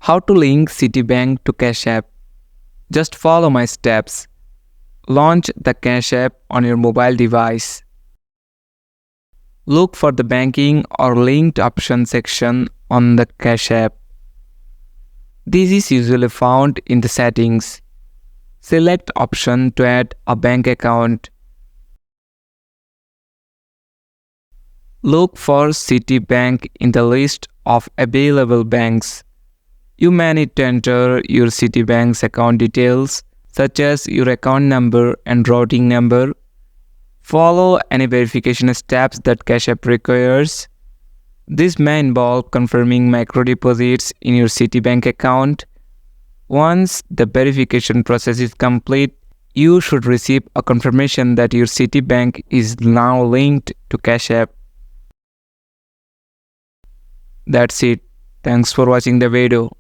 How to link Citibank to Cash App? Just follow my steps. Launch the Cash App on your mobile device. Look for the banking or linked option section on the Cash App. This is usually found in the settings. Select option to add a bank account. Look for Citibank in the list of available banks. You may need to enter your Citibank's account details, such as your account number and routing number. Follow any verification steps that Cash App requires. This may involve confirming micro deposits in your Citibank account. Once the verification process is complete, you should receive a confirmation that your Citibank is now linked to Cash App. That's it. Thanks for watching the video.